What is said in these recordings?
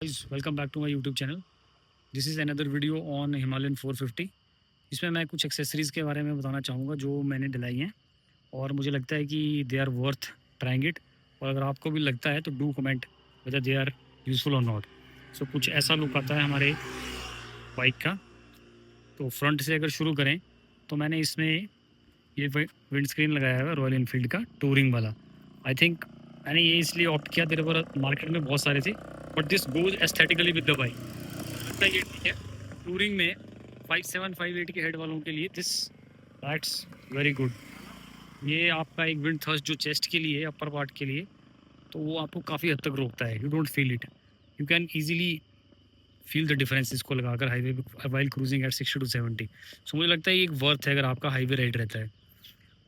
Guys, welcome back to my YouTube channel. This is another video on Himalayan 450. इसमें मैं कुछ accessories के बारे में बताना चाहूँगा जो मैंने डलाई हैं और मुझे लगता है कि they are worth trying it. और अगर आपको भी लगता है तो do comment whether they are useful और नॉट। सो कुछ ऐसा लुक आता है हमारे बाइक का। तो फ्रंट से अगर शुरू करें तो मैंने इसमें ये विंड स्क्रीन लगाया हुआ है रॉयल इनफील्ड का टूरिंग वाला। आई थिंक मैंने ये इसलिए ऑप्ट किया, तेरे पर मार्केट में बहुत सारे थे but this goes aesthetically with the bike. लगता है ये ठीक है। टूरिंग में 5758 के हेड वालों के लिए दिस दैट्स वेरी गुड। ये आपका एक विंड थ्रस्ट जो चेस्ट के लिए अपर पार्ट के लिए, तो वो आपको काफ़ी हद तक रोकता है। You don't feel it, you can easily feel the difference इसको लगाकर हाईवे पे वाइल क्रूजिंग एट 60 to 70। सो मुझे लगता है ये एक वर्थ है अगर आपका हाईवे राइड रहता है।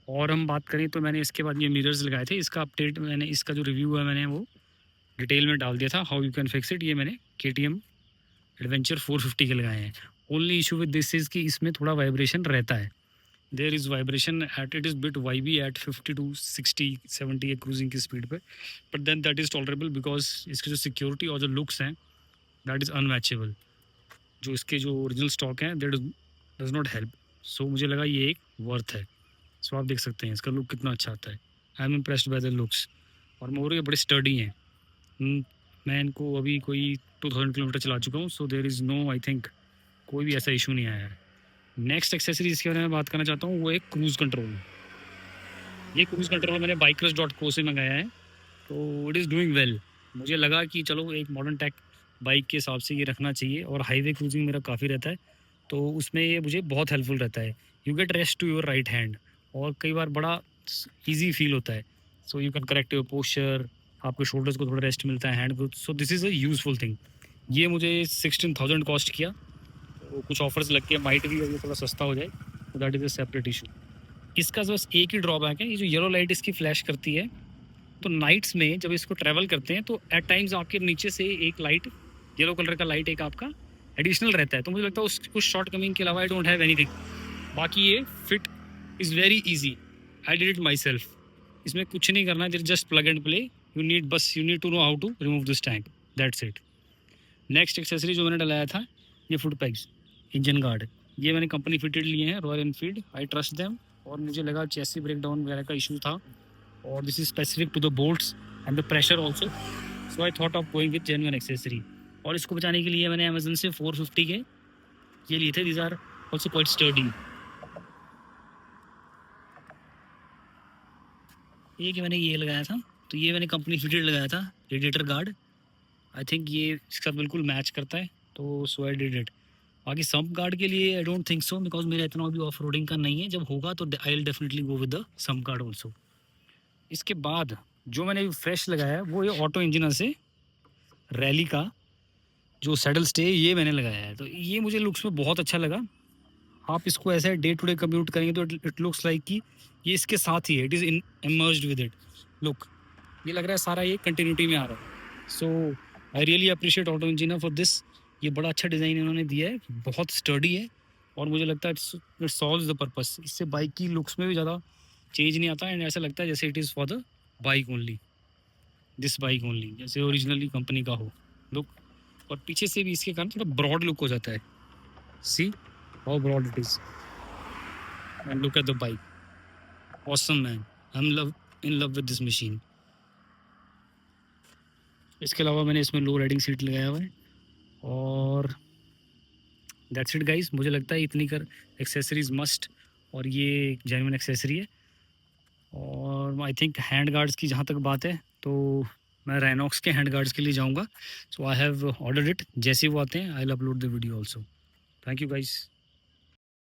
और हम बात करें तो मैंने इसके बाद ये मिरर्स लगाए थे, इसका अपडेट मैंने इसका जो रिव्यू है मैंने वो डिटेल में डाल दिया था, how you can fix it. ये मैंने KTM एडवेंचर 450 के लगाए हैं। Only issue with this is कि इसमें थोड़ा वाइब्रेशन रहता है। There is vibration at it is bit vibey at 50 to 60 70 cruising की स्पीड पे, but then that is tolerable because इसकी जो सिक्योरिटी और जो लुक्स हैं दैट इज़ अनमैचेबल। जो इसके जो ओरिजिनल स्टॉक हैं दैट डज नॉट हेल्प। सो मुझे लगा ये एक वर्थ है। सो आप देख सकते हैं इसका लुक कितना अच्छा आता है। I am impressed by the looks. और मोर ये बड़े स्टडी हैं। मैं इनको अभी कोई 2000 किलोमीटर चला चुका हूँ। So there is no, I think कोई भी ऐसा इशू नहीं आया है। नेक्स्ट एक्सेसरी इसके बारे में बात करना चाहता हूँ वो एक क्रूज़ कंट्रोल। ये क्रूज़ कंट्रोल मैंने Bikers.co से मंगाया है, तो इट इज़ डूइंग वेल। मुझे लगा कि चलो एक मॉडर्न टेक बाइक के हिसाब से ये रखना चाहिए और हाईवे क्रूजिंग मेरा काफ़ी रहता है, तो उसमें ये मुझे बहुत हेल्पफुल रहता है। You get rest to your right hand और कई बार बड़ा ईजी फील होता है। So you can correct your posture, आपके शोल्डर्स को थोड़ा रेस्ट मिलता है, हैंड को। So this is a useful thing. ये मुझे 16,000 कॉस्ट किया, तो कुछ ऑफर्स लग के माइट भी अभी थोड़ा सस्ता हो जाए, तो that is a separate issue. इसका बस एक ही ड्रॉबैक है, ये जो येलो लाइट इसकी फ्लैश करती है, तो नाइट्स में जब इसको ट्रैवल करते हैं तो एट टाइम्स आपके नीचे से एक लाइट, येलो कलर का लाइट एक आपका एडिशनल रहता है। तो मुझे लगता है उस कुछ शॉर्ट कमिंग के अलावा आई डोंट हैव एनीथिंग। बाकी ये fit is very easy, I did it myself. इसमें कुछ नहीं करना, just plug and play. You need to know how to remove this tank, that's it. Next accessory जो मैंने डलाया था ये फुट पैग्स, इंजन गार्ड। ये मैंने कंपनी फिटेड लिए हैं, royal Enfield, I trust them. और मुझे लगा चेसी ब्रेक डाउन वगैरह का इशू था, और this is specific to the bolts and the pressure also. So I thought of going with genuine accessory. और इसको बचाने के लिए मैंने अमेजन से 450 के ये लिए थे। These are also quite sturdy. ये कि मैंने ये लगाया था, तो ये मैंने कंपनी फिटेड लगाया था, रेडिएटर गार्ड। आई थिंक ये इसके साथ बिल्कुल मैच करता है, तो सो आई डिड इट। बाकी सम्प गार्ड के लिए I don't think so, because मेरा इतना भी ऑफ रोडिंग का नहीं है। जब होगा तो I will definitely go with the sump guard also. इसके बाद जो मैंने फ्रेश लगाया है वो ये ऑटो इंजनर से रैली का जो सैडल स्टे ये मैंने लगाया है। तो ये मुझे लुक्स में बहुत अच्छा लगा। आप इसको ऐसे डे टू डे कम्यूट करेंगे तो इट लुक्स लाइक कि ये इसके साथ ही है, it is emerged with it. Look, ये लग रहा है सारा ये कंटिन्यूटी में आ रहा है। So I really appreciate auto engineer for this. ये बड़ा अच्छा डिज़ाइन इन्होंने दिया है, बहुत स्टर्डी है, और मुझे लगता है इट सॉल्व्स द पर्पस। इससे बाइक की लुक्स में भी ज़्यादा चेंज नहीं आता एंड ऐसा लगता है जैसे it is for the bike only, this bike only, जैसे ओरिजिनली कंपनी का हो लुक। और पीछे से भी इसके कारण थोड़ा ब्रॉड लुक हो जाता है। See how broad it is and look at the bike. Awesome man, I am in love with this machine. इसके अलावा मैंने इसमें लो राइडिंग सीट लगाया हुआ है, और दैट्स इट गाइस। मुझे लगता है इतनी कर एक्सेसरीज मस्ट, और ये जेन्युइन एक्सेसरी है। और आई थिंक हैंड गार्ड्स की जहाँ तक बात है तो मैं रेनॉक्स के हैंड गार्ड्स के लिए जाऊँगा। सो आई हैव ऑर्डर्ड इट, जैसे वो आते हैं I will upload the video also. Thank you guys.